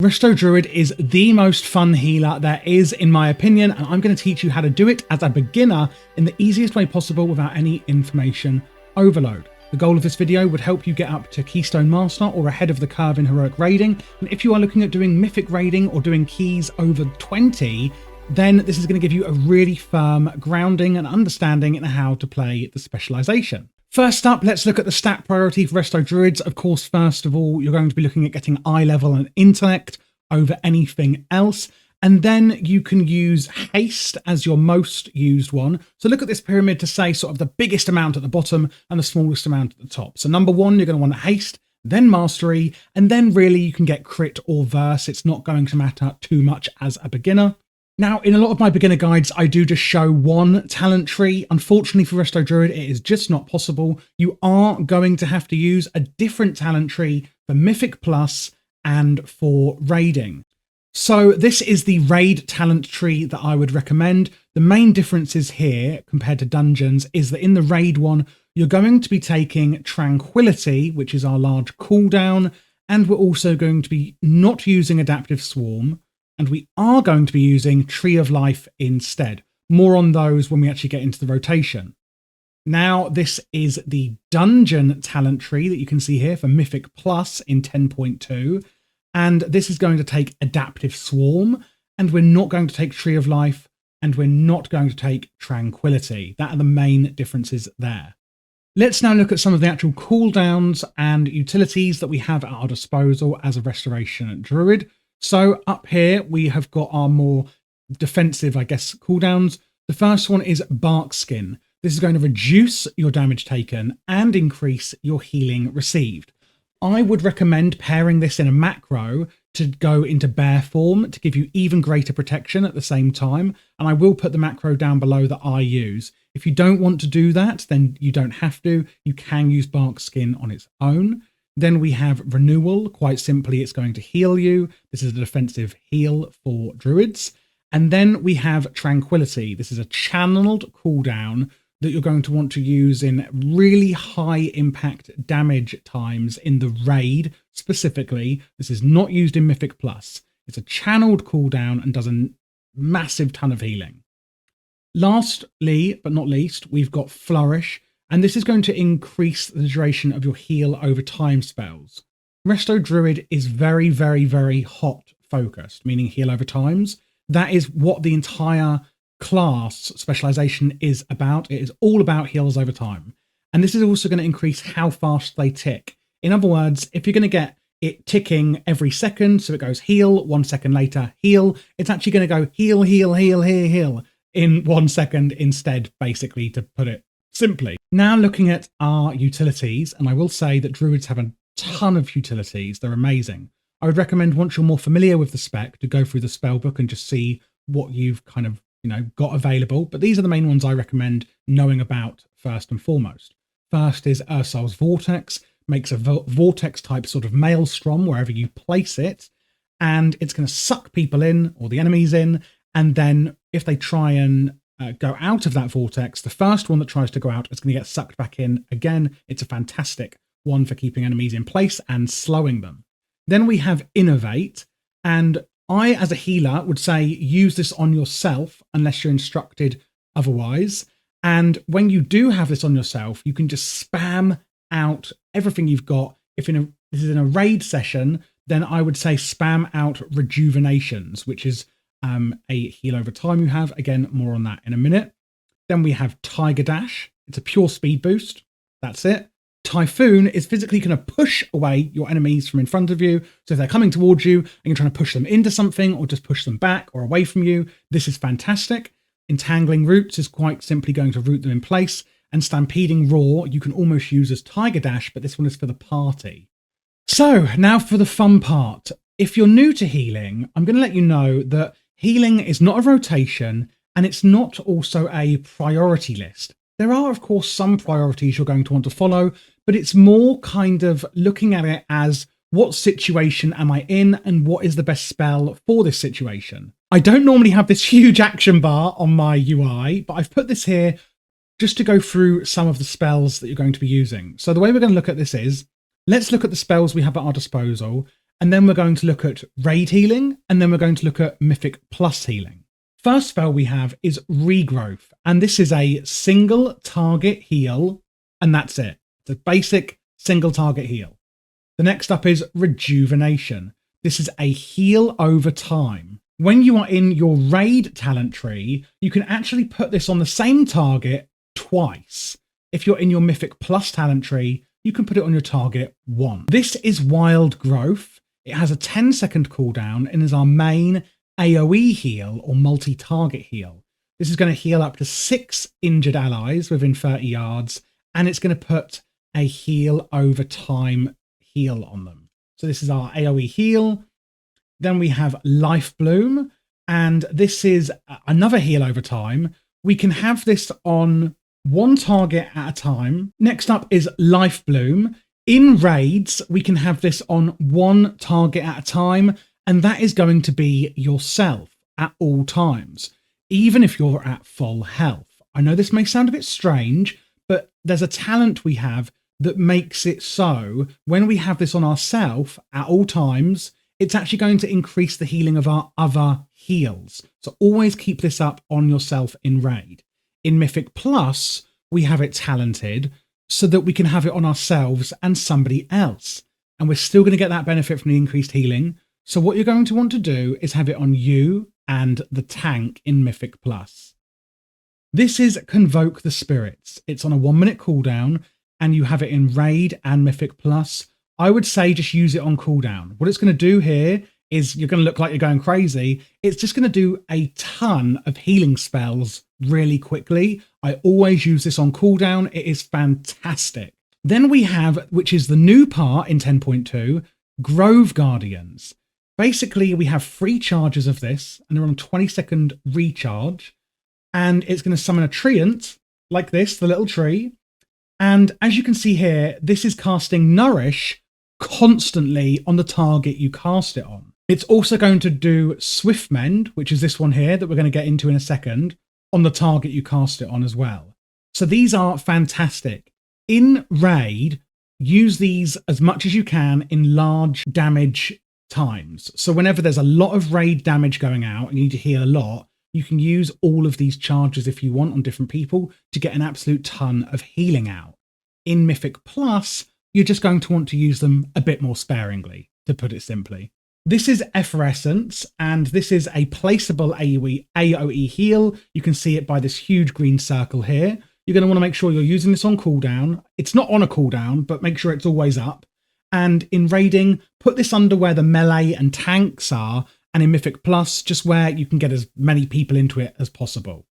Resto Druid is the most fun healer there is, in my opinion, and I'm going to teach you how to do it as a beginner in the easiest way possible without any information overload. The goal of this video would help you get up to Keystone Master or ahead of the curve in Heroic Raiding, and if you are looking at doing Mythic Raiding or doing keys over 20, then this is going to give you a really firm grounding and understanding in how to play the specialization. First up, let's look at the stat priority for Resto Druids. Of course, first of all, you're going to be looking at getting eye level and intellect over anything else. And then you can use haste as your most used one. So look at this pyramid to say sort of the biggest amount at the bottom and the smallest amount at the top. So number one, you're going to want haste, then mastery, and then really you can get crit or verse. It's not going to matter too much as a beginner. Now, in a lot of my beginner guides, I do just show one talent tree. Unfortunately for Resto Druid, it is just not possible. You are going to have to use a different talent tree for Mythic Plus and for raiding. So this is the raid talent tree that I would recommend. The main differences here compared to dungeons is that in the raid one, you're going to be taking Tranquility, which is our large cooldown, and we're also going to be not using Adaptive Swarm, and we are going to be using Tree of Life instead. More on those when we actually get into the rotation. Now, this is the dungeon talent tree that you can see here for Mythic Plus in 10.2. And this is going to take Adaptive Swarm, and we're not going to take Tree of Life, and we're not going to take Tranquility. That are the main differences there. Let's now look at some of the actual cooldowns and utilities that we have at our disposal as a Restoration Druid. So up here, we have got our more defensive, I guess, cooldowns. The first one is Barkskin. This is going to reduce your damage taken and increase your healing received. I would recommend pairing this in a macro to go into bear form to give you even greater protection at the same time. And I will put the macro down below that I use. If you don't want to do that, then you don't have to. You can use Barkskin on its own. Then we have Renewal. Quite simply, it's going to heal you. This is a defensive heal for druids. And then we have Tranquility. This is a channeled cooldown that you're going to want to use in really high impact damage times in the raid specifically. This is not used in Mythic Plus. It's a channeled cooldown and does a massive ton of healing. Lastly, but not least, we've got Flourish. And this is going to increase the duration of your heal over time spells. Resto Druid is very, very, very hot focused, meaning heal over times. That is what the entire class specialization is about. It is all about heals over time. And this is also going to increase how fast they tick. In other words, if you're going to get it ticking every second, so it goes heal, 1 second later, heal, it's actually going to go heal, heal, heal, heal, heal in 1 second instead, basically, to put it simply. Now looking at our utilities, and I will say that druids have a ton of utilities. They're amazing. I would recommend, once you're more familiar with the spec, to go through the spell book and just see what you've kind of, got available. But these are the main ones I recommend knowing about first and foremost. First is Ursul's Vortex. Makes a vortex type sort of maelstrom wherever you place it, and it's going to suck people in, or the enemies in, and then if they try and go out of that vortex, the first one that tries to go out is going to get sucked back in again. It's a fantastic one for keeping enemies in place and slowing them. Then we have Innovate, and I, as a healer, would say use this on yourself unless you're instructed otherwise. And when you do have this on yourself, you can just spam out everything you've got. If this is in a raid session, then I would say spam out Rejuvenations, which is a heal over time you have. Again, more on that in a minute. Then we have Tiger Dash. It's a pure speed boost. That's it. Typhoon is physically going to push away your enemies from in front of you. So if they're coming towards you and you're trying to push them into something or just push them back or away from you, this is fantastic. Entangling Roots is quite simply going to root them in place. And Stampeding Roar, you can almost use as Tiger Dash, but this one is for the party. So now for the fun part. If you're new to healing, I'm going to let you know that healing is not a rotation and it's not also a priority list. There are, of course, some priorities you're going to want to follow, but it's more kind of looking at it as what situation am I in and what is the best spell for this situation. I don't normally have this huge action bar on my UI, but I've put this here just to go through some of the spells that you're going to be using. So the way we're going to look at this is, let's look at the spells we have at our disposal, and then we're going to look at raid healing, and then we're going to look at Mythic Plus healing. First spell we have is Regrowth, and this is a single target heal, and that's it. It's a basic single target heal. The next up is Rejuvenation. This is a heal over time. When you are in your raid talent tree, you can actually put this on the same target twice. If you're in your Mythic Plus talent tree, you can put it on your target once. This is Wild Growth. It has a 10-second cooldown and is our main AoE heal or multi-target heal. This is going to heal up to 6 injured allies within 30 yards, and it's going to put a heal over time heal on them. So this is our AoE heal. Then we have Life Bloom, and this is another heal over time. We can have this on one target at a time. Next up is Life Bloom. In raids, we can have this on one target at a time, and that is going to be yourself at all times, even if you're at full health. I know this may sound a bit strange, but there's a talent we have that makes it so when we have this on ourselves at all times, it's actually going to increase the healing of our other heals. So always keep this up on yourself in raid. In Mythic Plus, we have it talented so that we can have it on ourselves and somebody else. And we're still going to get that benefit from the increased healing. So what you're going to want to do is have it on you and the tank in Mythic Plus. This is Convoke the Spirits. It's on a 1-minute cooldown, and you have it in Raid and Mythic Plus. I would say just use it on cooldown. What it's going to do here is you're going to look like you're going crazy. It's just going to do a ton of healing spells really quickly. I always use this on cooldown. It is fantastic. Then we have, which is the new part in 10.2, Grove Guardians. Basically, we have 3 charges of this, and they're on a 20-second recharge. And it's going to summon a treant, like this, the little tree. And as you can see here, this is casting Nourish constantly on the target you cast it on. It's also going to do Swift Mend, which is this one here that we're going to get into in a second, on the target you cast it on as well. So these are fantastic. In Raid, use these as much as you can in large damage times. So whenever there's a lot of raid damage going out and you need to heal a lot, you can use all of these charges if you want on different people to get an absolute ton of healing out. In Mythic Plus, you're just going to want to use them a bit more sparingly, to put it simply. This is Effervescence, and this is a placeable AoE heal. You can see it by this huge green circle here. You're going to want to make sure you're using this on cooldown. It's not on a cooldown, but make sure it's always up. And in raiding, put this under where the melee and tanks are, and in Mythic Plus, just where you can get as many people into it as possible.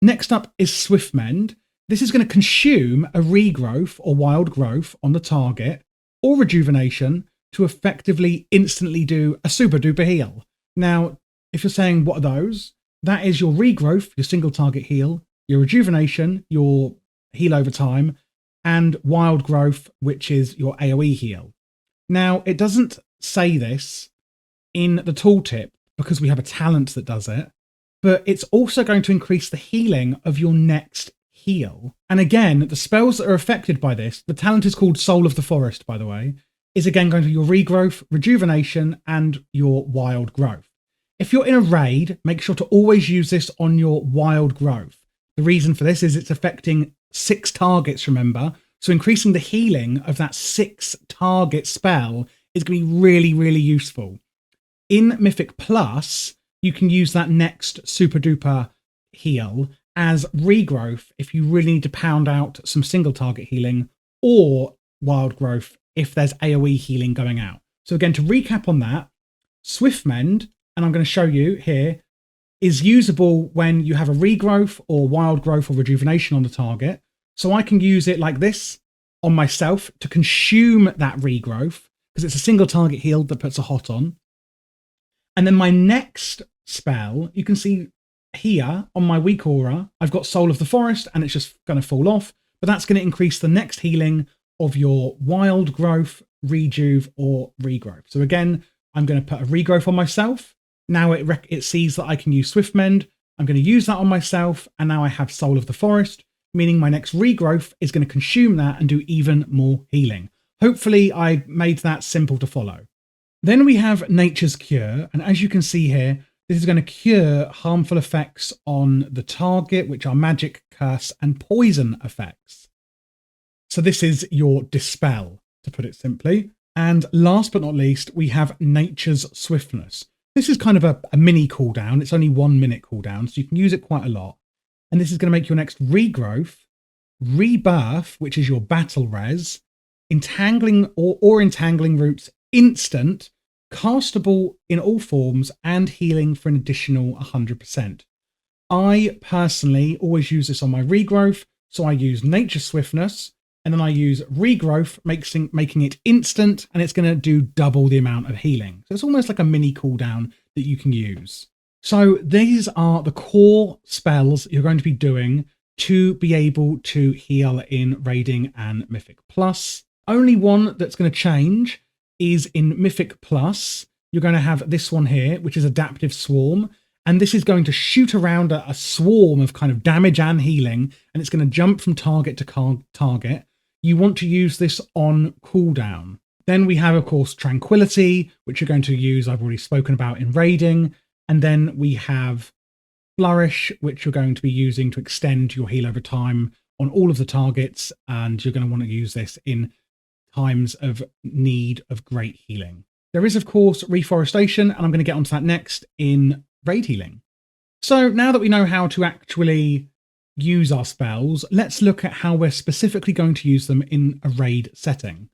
Next up is Swift Mend. This is going to consume a regrowth or wild growth on the target, or rejuvenation, to effectively instantly do a super duper heal. Now, if you're saying, what are those? That is your regrowth, your single target heal, your rejuvenation, your heal over time, and wild growth, which is your AoE heal. Now, it doesn't say this in the tooltip because we have a talent that does it, but it's also going to increase the healing of your next heal. And again, the spells that are affected by this, the talent is called Soul of the Forest, by the way, is again going to be your regrowth, rejuvenation, and your wild growth. If you're in a raid, make sure to always use this on your wild growth. The reason for this is it's affecting 6 targets, remember? So increasing the healing of that 6 target spell is going to be really, really useful. In Mythic Plus, you can use that next super duper heal as regrowth if you really need to pound out some single target healing, or wild growth if there's AoE healing going out. So again, to recap on that, Swift Mend, and I'm going to show you here, is usable when you have a regrowth or wild growth or rejuvenation on the target. So I can use it like this on myself to consume that regrowth, because it's a single target heal that puts a hot on. And then my next spell, you can see here on my weak aura, I've got Soul of the Forest, and it's just going to fall off, but that's going to increase the next healing of your wild growth, rejuve, or regrowth. So again, I'm going to put a regrowth on myself. Now it sees that I can use Swift Mend. I'm going to use that on myself, and now I have Soul of the Forest, meaning my next regrowth is going to consume that and do even more healing. Hopefully I made that simple to follow. Then we have Nature's Cure, and as you can see here, this is going to cure harmful effects on the target, which are magic, curse, and poison effects. So this is your Dispel, to put it simply. And last but not least, we have Nature's Swiftness. This is kind of a mini cooldown. It's only 1 minute cooldown, so you can use it quite a lot. And this is going to make your next Regrowth, Rebirth, which is your battle res, Entangling or Entangling Roots instant, castable in all forms, and healing for an additional 100%. I personally always use this on my Regrowth, so I use Nature's Swiftness, and then I use Regrowth, making it instant, and it's going to do double the amount of healing. So it's almost like a mini cooldown that you can use. So these are the core spells you're going to be doing to be able to heal in Raiding and Mythic Plus. Only one that's going to change is in Mythic Plus. You're going to have this one here, which is Adaptive Swarm. And this is going to shoot around a swarm of kind of damage and healing, and it's going to jump from target to target. You want to use this on cooldown. Then we have, of course, Tranquility, which you're going to use, I've already spoken about in Raiding. And then we have Flourish, which you're going to be using to extend your heal over time on all of the targets. And you're going to want to use this in times of need of great healing. There is, of course, Reforestation, and I'm going to get onto that next in Raid Healing. So now that we know how to actually use our spells, let's look at how we're specifically going to use them in a raid setting.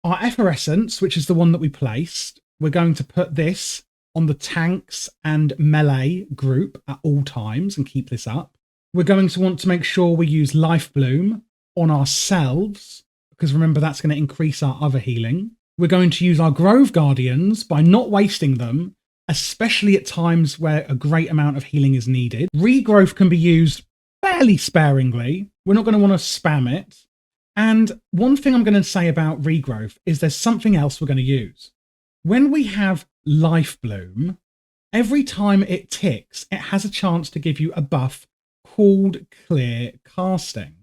Our Effervescence, which is the one that we placed, we're going to put this on the tanks and melee group at all times and keep this up. We're going to want to make sure we use Life Bloom on ourselves, because remember, that's going to increase our other healing. We're going to use our Grove Guardians by not wasting them, especially at times where a great amount of healing is needed. Regrowth can be used fairly sparingly. We're not going to want to spam it. And one thing I'm going to say about Regrowth is there's something else we're going to use. When we have Life Bloom, every time it ticks, it has a chance to give you a buff called Clear Casting.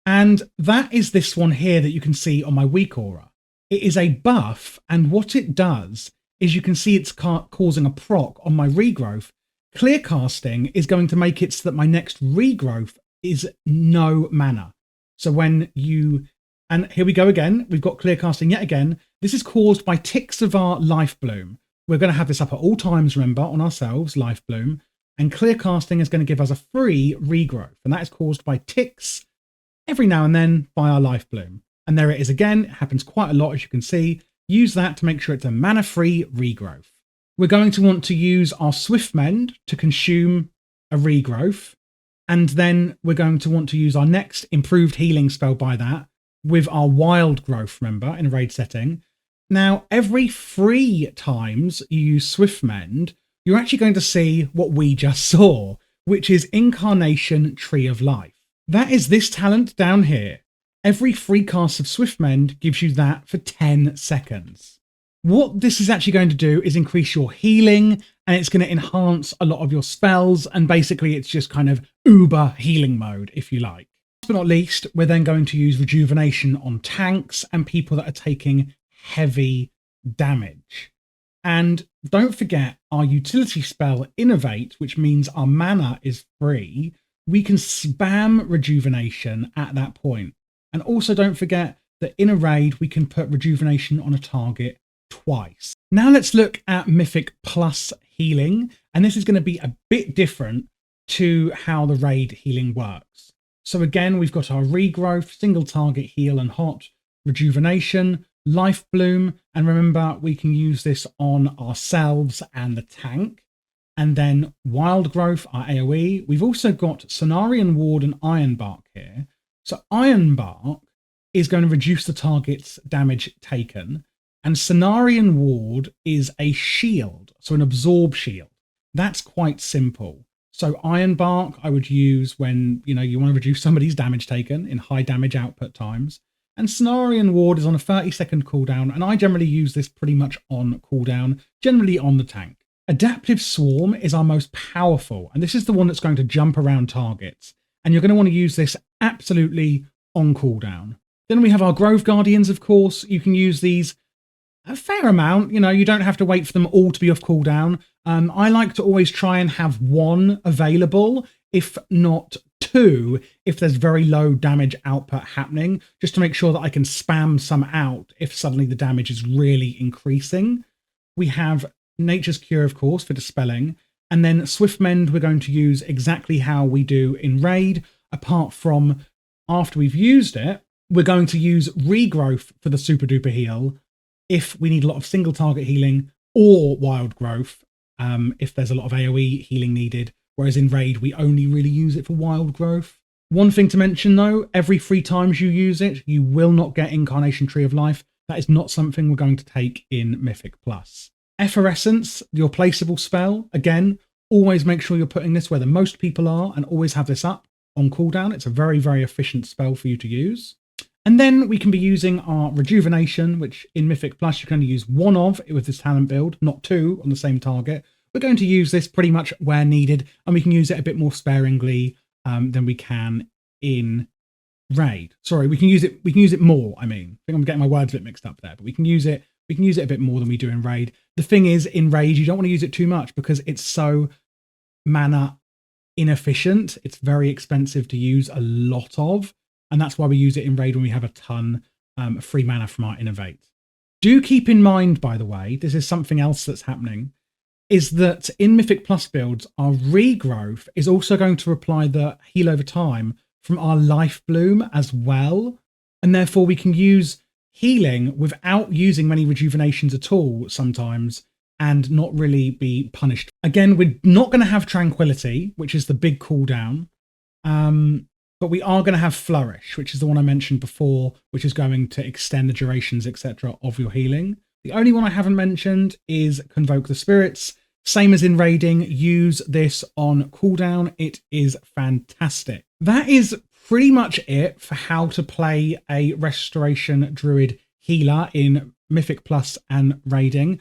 And that is this one here that you can see on my weak aura. It is a buff, and what it does is you can see it's causing a proc on my Regrowth. Clear Casting is going to make it so that my next Regrowth is no mana. So when you, and here we go again, we've got Clear Casting yet again. This is caused by ticks of our Life Bloom. We're going to have this up at all times, remember, on ourselves, Life Bloom. And Clear Casting is going to give us a free Regrowth. And that is caused by ticks every now and then by our Life Bloom. And there it is again. It happens quite a lot, as you can see. Use that to make sure it's a mana-free Regrowth. We're going to want to use our Swift Mend to consume a Regrowth. And then we're going to want to use our next improved healing spell by that with our Wild Growth, remember, in a raid setting. Now, every 3 times you use Swift Mend, you're actually going to see what we just saw, which is Incarnation Tree of Life. That is this talent down here. Every 3 casts of Swift Mend gives you that for 10 seconds. What this is actually going to do is increase your healing, and it's going to enhance a lot of your spells, and basically it's just kind of uber healing mode, if you like. Last but not least, we're then going to use Rejuvenation on tanks and people that are taking heavy damage. And don't forget our utility spell, Innovate, which means our mana is free. We can spam Rejuvenation at that point. And also don't forget that in a raid, we can put Rejuvenation on a target twice. Now let's look at Mythic Plus healing. And this is going to be a bit different to how the raid healing works. So again, we've got our Regrowth, single target heal and hot, Rejuvenation, Life Bloom. And remember, we can use this on ourselves and the tank. And then Wild Growth, our AoE. We've also got Cenarian Ward and Ironbark here. So Ironbark is going to reduce the target's damage taken, and Cenarian Ward is a shield, so an absorb shield. That's quite simple. So Ironbark I would use when you want to reduce somebody's damage taken in high damage output times, and Cenarian Ward is on a 30-second cooldown, and I generally use this pretty much on cooldown, generally on the tank. Adaptive Swarm is our most powerful, and this is the one that's going to jump around targets. And you're going to want to use this absolutely on cooldown. Then we have our Grove Guardians, of course. You can use these A fair amount. You know, you don't have to wait for them all to be off cooldown. I like to always try and have one available, if not two, if there's very low damage output happening, just to make sure that I can spam some out if suddenly the damage is really increasing. We have Nature's Cure, of course, for dispelling, and then Swift Mend we're going to use exactly how we do in Raid, apart from after we've used it, we're going to use Regrowth for the super duper heal if we need a lot of single target healing, or Wild Growth if there's a lot of AoE healing needed, whereas in Raid we only really use it for Wild Growth. One thing to mention though, every 3 times you use it, you will not get Incarnation Tree of Life. That is not something we're going to take in Mythic Plus. Effervescence, your placeable spell, again, always make sure you're putting this where the most people are and always have this up on cooldown. It's a very, very efficient spell for you to use. And then we can be using our Rejuvenation, which in Mythic Plus you can only use 1 of with this talent build, not 2 on the same target. We're going to use this pretty much where needed, and we can use it a bit more sparingly than we can in Raid. Sorry, we can use it more, I mean. I think I'm getting my words a bit mixed up there, but we can use it a bit more than we do in Raid. The thing is, in Raid, you don't want to use it too much because it's so mana inefficient. It's very expensive to use a lot of. And that's why we use it in Raid when we have a ton of free mana from our Innovate. Do keep in mind, by the way, this is something else that's happening, is that in Mythic Plus builds, our Regrowth is also going to apply the heal over time from our Life Bloom as well. And therefore we can use healing without using many rejuvenations at all sometimes and not really be punished. Again, we're not going to have Tranquility, which is the big cooldown. But we are going to have Flourish, which is the one I mentioned before, which is going to extend the durations, etc. of your healing. The only one I haven't mentioned is Convoke the Spirits. Same as in raiding, use this on cooldown. It is fantastic. That is pretty much it for how to play a Restoration Druid healer in Mythic Plus and raiding.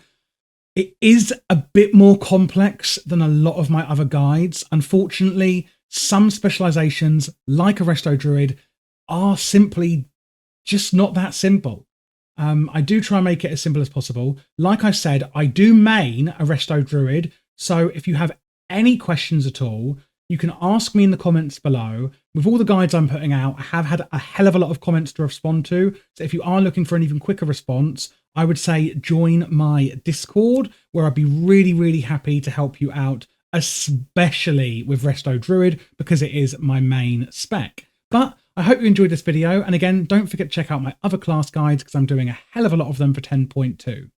It is a bit more complex than a lot of my other guides. Unfortunately, some specializations, like a Resto Druid, are simply just not that simple. I do try and make it as simple as possible. Like I said, I do main a Resto Druid, so if you have any questions at all, you can ask me in the comments below. With all the guides I'm putting out, I have had a hell of a lot of comments to respond to, so if you are looking for an even quicker response, I would say join my Discord, where I'd be really, really happy to help you out, especially with Resto Druid, because it is my main spec. But I hope you enjoyed this video, and again, don't forget to check out my other class guides, because I'm doing a hell of a lot of them for 10.2.